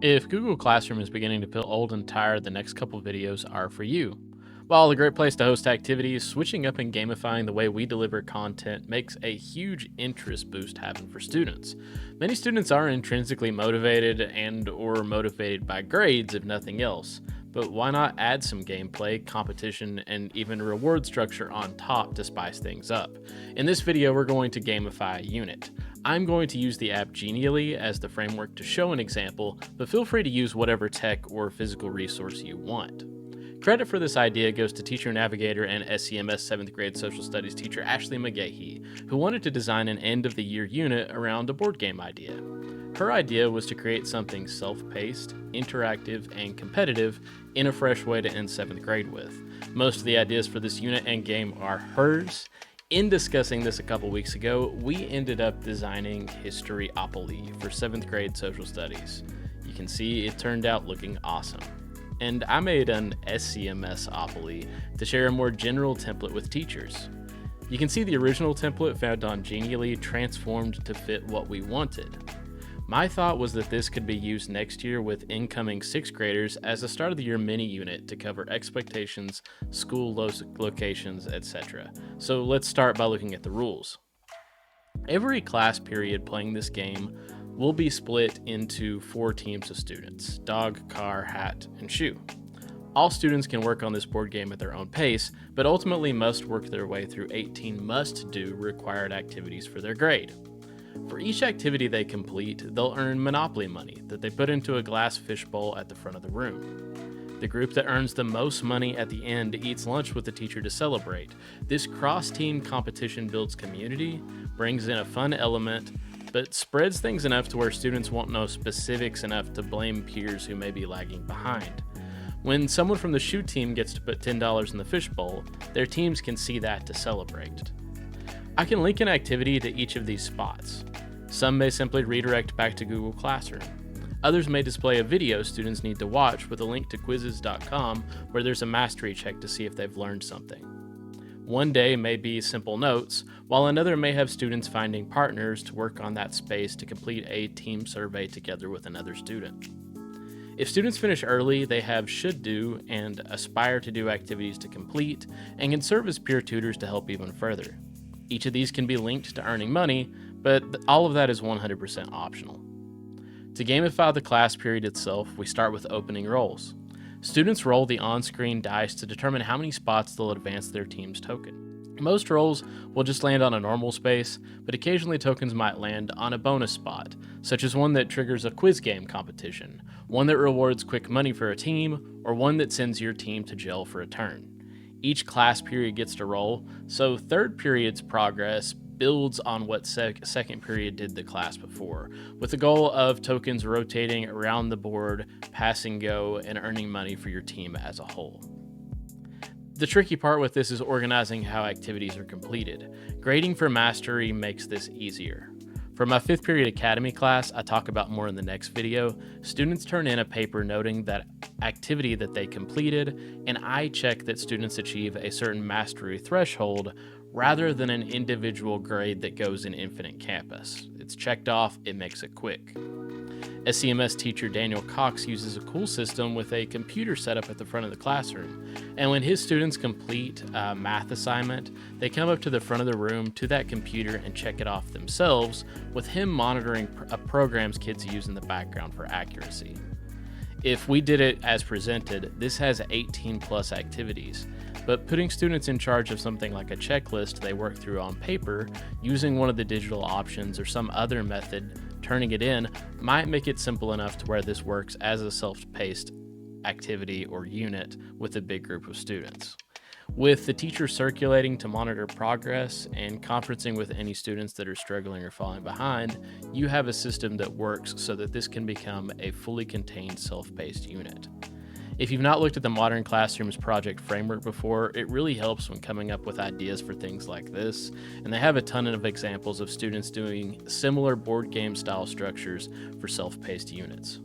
If Google Classroom is beginning to feel old and tired, the next couple videos are for you. While a great place to host activities, switching up and gamifying the way we deliver content makes a huge interest boost happen for students. Many students are intrinsically motivated and or motivated by grades if nothing else. But why not add some gameplay, competition, and even reward structure on top to spice things up? In this video, we're going to gamify a unit. I'm going to use the app Genially as the framework to show an example, but feel free to use whatever tech or physical resource you want. Credit for this idea goes to Teacher Navigator and SCMS 7th grade social studies teacher Ashley McGahee, who wanted to design an end-of-the-year unit around a board game idea. Her idea was to create something self-paced, interactive, and competitive in a fresh way to end 7th grade with. Most of the ideas for this unit and game are hers. In discussing this a couple weeks ago, we ended up designing Historyopoly for 7th grade social studies. You can see it turned out looking awesome. And I made an SCMS-opoly to share a more general template with teachers. You can see the original template found on Genially transformed to fit what we wanted. My thought was that this could be used next year with incoming 6th graders as a start of the year mini unit to cover expectations, school locations, etc. So let's start by looking at the rules. Every class period playing this game will be split into 4 teams of students: dog, car, hat, and shoe. All students can work on this board game at their own pace, but ultimately must work their way through 18 must-do required activities for their grade. For each activity they complete, they'll earn Monopoly money that they put into a glass fishbowl at the front of the room. The group that earns the most money at the end eats lunch with the teacher to celebrate. This cross-team competition builds community, brings in a fun element, but spreads things enough to where students won't know specifics enough to blame peers who may be lagging behind. When someone from the shoe team gets to put $10 in the fishbowl, their teams can see that to celebrate. I can link an activity to each of these spots. Some may simply redirect back to Google Classroom. Others may display a video students need to watch with a link to quizzes.com where there's a mastery check to see if they've learned something. One day may be simple notes, while another may have students finding partners to work on that space to complete a team survey together with another student. If students finish early, they have should do and aspire to do activities to complete and can serve as peer tutors to help even further. Each of these can be linked to earning money, but all of that is 100% optional. To gamify the class period itself, we start with opening rolls. Students roll the on-screen dice to determine how many spots they'll advance their team's token. Most rolls will just land on a normal space, but occasionally tokens might land on a bonus spot, such as one that triggers a quiz game competition, one that rewards quick money for a team, or one that sends your team to jail for a turn. Each class period gets to roll, so third period's progress builds on what second period did the class before, with the goal of tokens rotating around the board, passing go, and earning money for your team as a whole. The tricky part with this is organizing how activities are completed. Grading for mastery makes this easier. For my 5th period academy class, I talk about more in the next video, students turn in a paper noting that activity that they completed, and I check that students achieve a certain mastery threshold rather than an individual grade that goes in Infinite Campus. It's checked off, it makes it quick. SCMS teacher Daniel Cox uses a cool system with a computer set up at the front of the classroom, and when his students complete a math assignment, they come up to the front of the room to that computer and check it off themselves, with him monitoring programs kids use in the background for accuracy. If we did it as presented, this has 18 plus activities, but putting students in charge of something like a checklist they work through on paper, using one of the digital options or some other method, turning it in, might make it simple enough to where this works as a self-paced activity or unit with a big group of students. With the teacher circulating to monitor progress and conferencing with any students that are struggling or falling behind, you have a system that works so that this can become a fully contained self-paced unit. If you've not looked at the Modern Classrooms project framework before, it really helps when coming up with ideas for things like this, and they have a ton of examples of students doing similar board game style structures for self-paced units.